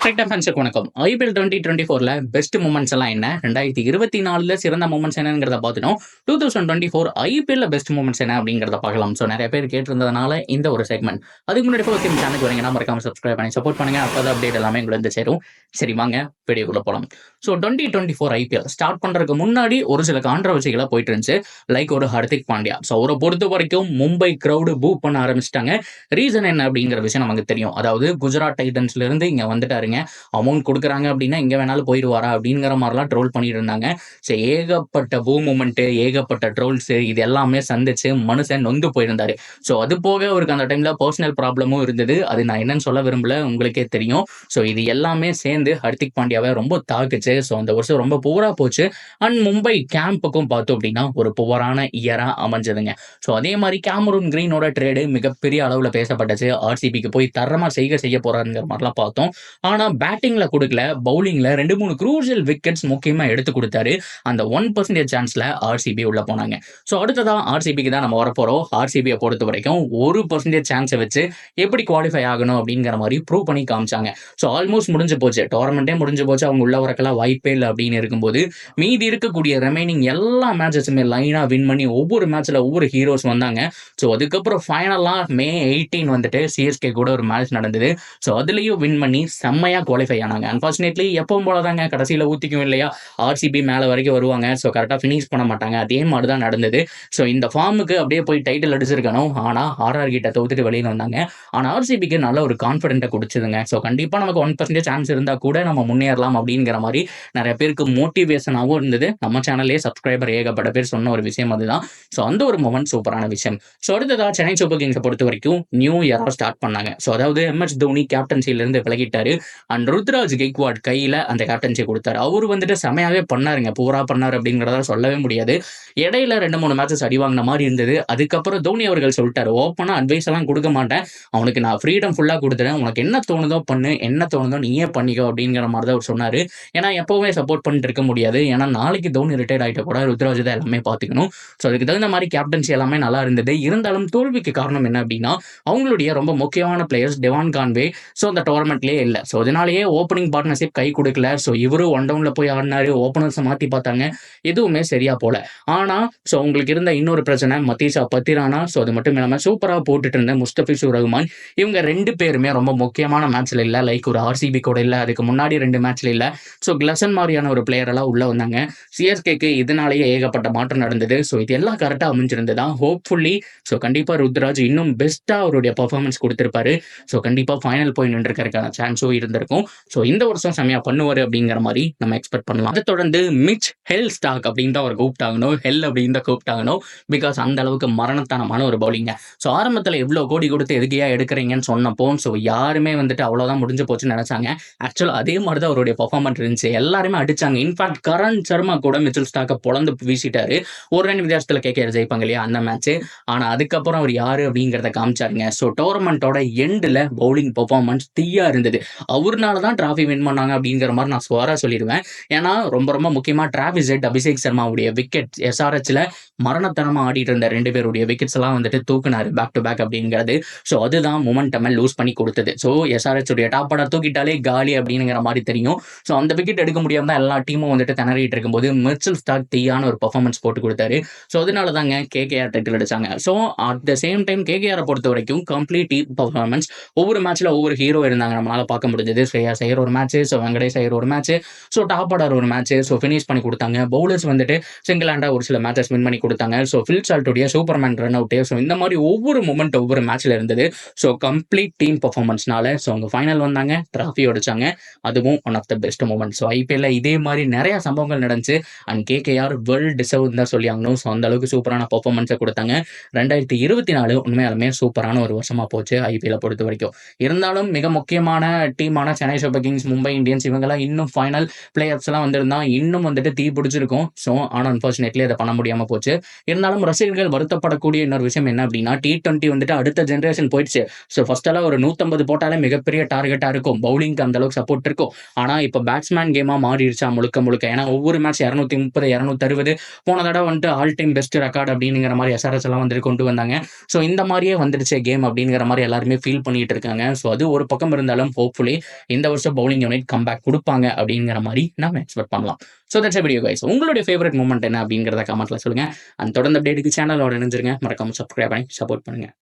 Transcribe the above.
கரெக்டாக ஃபேன்ஸுக்கு வணக்கம். ஐபிஎல் 2024ல பெஸ்ட் மூமெண்ட்ஸ் எல்லாம் என்ன, 2024ல சிறந்த மூமெண்ட்ஸ் என்னங்கிறத பார்த்துட்டோம். 2024 ஐபிஎல்ல பெஸ்ட் மூமெண்ட்ஸ் என்ன அப்படிங்கிறத பார்க்கலாம். ஸோ நிறைய பேர் கேட்டிருந்ததுனால இந்த ஒரு செக்மெண்ட். அதுக்கு முன்னாடி ஃபர்ஸ்ட் டைம் சேனலுக்கு வரீங்கன்னா மறக்காம சப்ஸ்கிரைப் பண்ணி சப்போர்ட் பண்ணுங்க. அப்போ அப்டேட் எல்லாமே உங்களுக்கு வந்து சேரும். சரி வாங்க வீடியோக்குள்ள போகலாம். ஸோ 2024 ஐபிஎல் ஸ்டார்ட் பண்ணுறதுக்கு முன்னாடி ஒரு சில கான்ட்ரவர்சிகளாக போயிட்டு இருந்துச்சு. லைக் ஒரு ஹர்திக் பாண்டியா. ஸோ அவரை பொறுத்த வரைக்கும் மும்பை க்ரௌடு பூ பண்ண ஆரம்பிச்சிட்டாங்க. ரீசன் என்ன அப்படிங்கிற விஷயம் நமக்கு தெரியும். அதாவது குஜராத் டைட்டன்ஸ்ல இருந்து இங்கே வந்துட்டாருங்க, அமௌண்ட் கொடுக்குறாங்க அப்படின்னா எங்க வேணாலும் போயிடுவாரா அப்படிங்கிற மாதிரிலாம் ட்ரோல் பண்ணிட்டு இருந்தாங்க. ஸோ ஏகப்பட்ட பூ மூமெண்ட், ஏகப்பட்ட ட்ரோல்ஸ், இது எல்லாமே சந்திச்சு மனுஷன் நொந்து போயிருந்தாரு. ஸோ அது போக அவருக்கு அந்த டைம்ல பர்சனல் ப்ராப்ளமும் இருந்தது. அது நான் என்னன்னு சொல்ல விரும்பல, உங்களுக்கே தெரியும். ஸோ இது எல்லாமே சேர்ந்து ஹர்திக் பாண்டியாவை ரொம்ப தாக்குச்சு. ஸோ அந்த வருஷம் ரொம்ப புவரா போச்சு. அண்ட் மும்பை கேம்புக்கும் பார்த்தோம் அப்படின்னா ஒரு புவரான இயரா அமைஞ்சதுங்க. ஸோ அதே மாதிரி கேமரூன் கிரீனோட ட்ரேடு மிகப்பெரிய அளவில் பேசப்பட்டுச்சு. ஆர்சிபிக்கு போய் தரமா செய்ய போறாருங்கிற மாதிரிலாம் பார்த்தோம். ஆனா பேட்டிங்ல கொடுக்கல, பவுலிங்ல 2-3 க்ரூஷியல் விக்கெட்ஸ் முக்கியமா எடுத்து கொடுத்தாரு. அந்த 1% சான்ஸ்ல ஆர்சிபி உள்ள போனாங்க. ஸோ அடுத்ததான் ஆர்சிபிக்கு தான் நம்ம வரப்போறோம். ஆர்சிபியை பொறுத்த வரைக்கும் 1% சான்ஸை வச்சு எப்படி குவாலிஃபை ஆகணும் அப்படிங்கிற மாதிரி ப்ரூவ் பண்ணி காமிச்சாங்க. ஸோ ஆல்மோஸ்ட் முடிஞ்சு போச்சு, டோர்னமெண்ட்டே முடிஞ்சு போச்சு. அவங்க உள்ள வரக்கெல்லாம் வாய்ப்பே இல்லை அப்படின்னு இருக்கும்போது மீதி இருக்கக்கூடிய ரிமைனிங் எல்லா மேட்சஸுமே லைனா வின் பண்ணி ஒவ்வொரு மேட்ச்ல ஒவ்வொரு ஹீரோஸ் வந்தாங்க. ஸோ அதுக்கப்புறம் ஃபைனலா மே 18 வந்துட்டு சிஎஸ்கே கூட ஒரு மேட்ச் நடந்தது. ஸோ அதுலயும் வின் பண்ணி செம்மையா குவாலிஃபை ஆனாங்க. அன்பார்ச்சுனேட்லி எப்பவும் போலதாங்க, கடைசியில் ஊத்திக்கும் இல்லையா, ஆர்சிபி மேலே வரைக்கும் வருவாங்க. ஸோ கரெக்டாக ஃபினிஷ் பண்ண மாட்டாங்க. அதே மாதிரி தான் நடந்தது. ஸோ இந்த ஃபார்முக்கு அப்படியே போய் டைட்டில் அடிச்சிருக்கணும். ஆனால் ஆர்ஆர் கிட்ட தோத்துட்டு வெளியில் வந்தாங்க. ஆனால் ஆர்சிபிக்கு நல்ல ஒரு கான்ஃபிடென்ட்டை கொடுத்துதுங்க. ஸோ கண்டிப்பாக நமக்கு 1% சான்ஸ் இருந்தால் கூட நம்ம முன்னேறலாம் அப்படிங்கிற மாதிரி நிறைய பேருக்கு மோட்டிவேஷனாகவும் இருந்தது. நம்ம சேனல்லே சப்ஸ்கிரைபர் ஏகப்பட்ட பேர் சொன்ன ஒரு விஷயம் அதுதான். ஸோ அந்த ஒரு மொமெண்ட் சூப்பரான விஷயம். ஸோ அடுத்ததாக சென்னை சூப்பர் கிங்ஸை பொறுத்த வரைக்கும் நியூ இயரா ஸ்டார்ட் பண்ணாங்க. ஸோ அதாவது எம்எஸ் தோனி கேப்டன்சியிலிருந்து விலகிட்டாரு. அண்ட் ருத்ராஜ் கெய்க்வாட் கையில அந்த கேப்டன்சி கொடுத்தாரு. அவரு வந்துட்டு செமையாவே பண்ணாருங்க, பூரா பண்ணாரு அப்படிங்கிறத சொல்லவே முடியாது. இடையில 2-3 மேட்சஸ் அடி வாங்கின மாதிரி இருந்தது. அதுக்கப்புறம் தோனி அவர்கள் சொல்லிட்டாரு, ஓப்பனா அட்வைஸ் எல்லாம் கொடுக்க மாட்டேன், அவனுக்கு நான் ஃப்ரீடம் ஃபுல்லா கொடுத்துறேன், உனக்கு என்ன தோணுதோ பண்ணு, என்ன தோணுதோ நீயே பண்ணிக்கோ அப்படிங்கிற மாதிரி தான் அவர் சொன்னாரு. ஏன்னா எப்பவுமே சப்போர்ட் பண்ணிட்டு இருக்க முடியாது. ஏன்னா நாளைக்கு தோனி ரிட்டையர்ட் ஆகிட்ட கூட ருத்ராஜ் தான் எல்லாமே பார்த்துக்கணும். ஸோ அதுக்கு தகுந்த மாதிரி கேப்டன்சி எல்லாமே நல்லா இருந்தது. இருந்தாலும் தோல்விக்கு காரணம் என்ன அப்படின்னா அவங்களுடைய ரொம்ப முக்கியமான பிளேயர்ஸ் டெவான் கான்வே ஸோ அந்த டோர்னமெண்ட்லேயே இல்லை. ஸோ அதனாலேயே ஓப்பனிங் பார்ட்னர்ஷிப் கை கொடுக்கல. ஸோ இவரும் ஒன் டவுன்ல போய் ஆடினாரு, ஓப்பனர்ஸை மாற்றி பார்த்தாங்க, எதுவுமே சரியா போல. ஆனால் ஸோ உங்களுக்கு இருந்த இன்னொரு பிரச்சனை மத்தீஷா பத்திரானா. ஸோ அது மட்டும் இல்லாமல் சூப்பராக போட்டுட்டு இருந்த முஸ்தபிசூர் ரஹ்மான், இவங்க 2 பேருமே ரொம்ப முக்கியமான மேட்ச்ல இல்லை. லைக் ஒரு ஆர்சிபி கூட இல்லை, அதுக்கு முன்னாடி 2 மேட்ச்ல இல்லை. ஸோ கிளசன் மாதிரியான ஒரு பிளேயர் எல்லாம் உள்ள வந்தாங்க. சிஎஸ்கேக்கு இதனாலேயே ஏகப்பட்ட மாற்றம் நடந்தது. ஸோ இது எல்லாம் கரெக்டாக அமைஞ்சிருந்ததா ஹோப்ஃபுல்லி. ஸோ கண்டிப்பாக ருத்ராஜ் இன்னும் பெஸ்ட்டாக அவருடைய பர்ஃபார்மன்ஸ் கொடுத்திருப்பாரு. ஸோ கண்டிப்பாக ஃபைனல் போய் நின்றுக்கிறதுக்கான சான்ஸும் இருந்திருக்கும். ஸோ இந்த வருஷம் செமையா பண்ணுவார் அப்படிங்கிற மாதிரி நம்ம எக்ஸ்பெக்ட் பண்ணலாம். அதை தொடர்ந்து மிச் ஹெல் ஸ்டாக் அப்படின்னு தான் அவர் கூப்பிட்டாகணும், ஹெல் அப்படின்னு தான் கூப்பிட்டாகணும். பிகாஸ் அந்த அளவுக்கு மரணத்தனமான ஒரு பவுலிங்க. ஸோ ஆரம்பத்தில் எவ்வளோ கோடி கொடுத்து எதுக்கையா எடுக்கிறீங்கன்னு சொன்னப்போ ஸோ யாருமே வந்துட்டு அவ்வளோதான் முடிஞ்சு போச்சுன்னு நினைச்சாங்க. ஆக்சுவலாக அதே மாதிரி தான் அவருடைய பர்ஃபார்மன்ஸ் இருந்துச்சு. எல்லாருமே அடிச்சாங்க. இன்ஃபேக்ட் கரண் சர்மா கூட மிச்சல் ஸ்டாக்கை பொழந்து வீசிட்டாரு. ஒரு 2 வித்தியாசத்தில் கேகேஆர் ஜெயிப்பாங்க இல்லையா அந்த மேட்ச். ஆனால் அதுக்கப்புறம் அவர் யாரு அப்படிங்கிறத காமிச்சாருங்க. ஸோ டோர்னமெண்ட்டோட எண்டில் பவுலிங் பர்ஃபார்மன்ஸ் தீயா இருந்தது. அவர்னால தான் டிராஃபி வின் பண்ணாங்க அப்படிங்கிற மாதிரி நான் சுவாரா சொல்லிடுவேன். ஏன்னா ரொம்ப ரொம்ப முக்கியமா டிராவிஸ் ஹெட், அபிஷேக் சர்மாவுடைய விக்கெட் எஸ்ஆர்ஹெச்ல மரணத்தனமா ஆடிட்டு இருந்த 2 பேருடைய விக்கெட்ஸ் எல்லாம் வந்துட்டு தூக்குனாரு பேக் டு பேக் அப்படிங்கிறது. ஸோ அதுதான் மொமெண்டம் லூஸ் பண்ணி கொடுத்தது. ஸோ எஸ்ஆர்ஹெச் உடைய டாப் ஆர்டர் தூக்கிட்டாலே காலி அப்படிங்கிற மாதிரி தெரியும். ஸோ அந்த விக்கெட் எடுக்க முடியாம தான் எல்லா டீமும் வந்துட்டு திணறிட்டு இருக்கும்போது மிச்சல் ஸ்டார்க் தீயான ஒரு பர்ஃபார்மன்ஸ் போட்டு கொடுத்தாரு. ஸோ அதனால தாங்க கேகேஆர் டைட்டில் அடிச்சாங்க. So at the same time கேகேஆரை பொறுத்த வரைக்கும் கம்ப்ளீட் டீம் பர்ஃபார்மன்ஸ், ஒவ்வொரு மேட்ச்ல ஒவ்வொரு ஹீரோ இருந்தாங்க, நம்மளால பார்க்க முடிஞ்சது. ஸ்ரேயா ஐயர் ஒரு மேட்ச், ஸோ வெங்கடேஷ் ஐயர் ஒரு மேட்ச், ஸோ டாப் ஆர்டர் ஒரு மேட்ச், ஸோ ஃபினிஷ் பண்ணி கொடுத்தாங்க. பவுலர்ஸ் வந்துட்டு சிங்கிள் ஹேண்டா ஒரு சில மேட்சஸ் வின் பண்ணி கொடுத்தாங்க. ஸோ ஃபில் சால்ட்டுடைய சூப்பர்மேன் ரன் அவுட். ஸோ இந்த மாதிரி ஒவ்வொரு மூமெண்ட் ஒவ்வொரு மேட்ச்ல இருந்தது. ஸோ கம்ப்ளீட் டீம் பர்ஃபார்மன்ஸ்னால ஸோ அவங்க ஃபைனல் வந்தாங்க, டிராஃபி அடிச்சாங்க. அதுவும் one of the best moment. So ஐபிஎல்ல இதே மாதிரி நிறைய சம்பவங்கள் நடந்துச்சு. அண்ட் கேகேஆர் வேர்ல்ட் டிசர்வ் தான் சொல்லி ஆகணும். ஸோ அந்த அளவுக்கு சூப்பரான பர்ஃபார்மன்ஸை கொடுத்தாங்க. 2024 உண்மையாலுமே சூப்பரான ஒரு வருஷமா போச்சு ஐபிஎல்லை பொறுத்த வரைக்கும். இருந்தாலும் மிக முக்கியமான டீமான Chennai super kings, Mumbai Indians இவங்கெல்லாம் இன்னும் ஃபைனல் பிளேயர்ஸ் எல்லாம் வந்திருந்தா இன்னும் வந்துட்டு தீ பிடிச்சிருக்கும். ஸோ ஆனால் அன்ஃபார்ச்சுனேட்லி அதை பண்ண முடியாமல் போச்சு. இருந்தாலும் ரசிகர்கள் வருத்தப்படக்கூடிய இன்னொரு விஷயம் என்ன அப்படின்னா T20 வந்துட்டு அடுத்த ஜென்ரேஷன் போயிடுச்சு. ஸோ ஃபர்ஸ்ட் எல்லாம் ஒரு 150 போட்டாலே மிகப்பெரிய டார்கெட்டாக இருக்கும், பவுலிங்க்கு அந்த அளவுக்கு சப்போர்ட் இருக்கும். ஆனால் இப்போ பேட்ஸ்மேன் கேமாக மாறிடுச்சா முழுக்க முழுக்க. ஏன்னா ஒவ்வொரு மேட்ச் 230, 260, போன தடவை வந்துட்டு ஆல் டைம் பெஸ்ட் ரெக்கார்ட் அப்படிங்கிற மாதிரி எஸ்ஆர்எஸ் எல்லாம் வந்துட்டு கொண்டு வந்தாங்க. ஸோ இந்த மாதிரியே வந்துடுச்சு கேம் அப்படிங்கிற மாதிரி எல்லாருமே ஃபீல் பண்ணிட்டு இருக்காங்க. ஸோ அது ஒரு பக்கம் இருந்தாலும் ஹோப்ஃபுல்லி இந்த வருஷம் பவுலிங் யூனிட் கம்பேக் கொடுப்பாங்க அப்படிங்கிற மாதிரி நம்ம எக்ஸ்பெக்ட் பண்ணலாம். So that's video guys. உங்களுடைய ஃபேவரட் மூமெண்ட் என்ன அப்படிங்கிறத கமெண்ட்ல சொல்லுங்க. அண்ட் தொடர்ந்து அப்டேட்டுக்கு சேனலோட இணைஞ்சிருங்க. மறக்காம சப்ஸ்கிரைப் பண்ணி சப்போர்ட் பண்ணுங்க.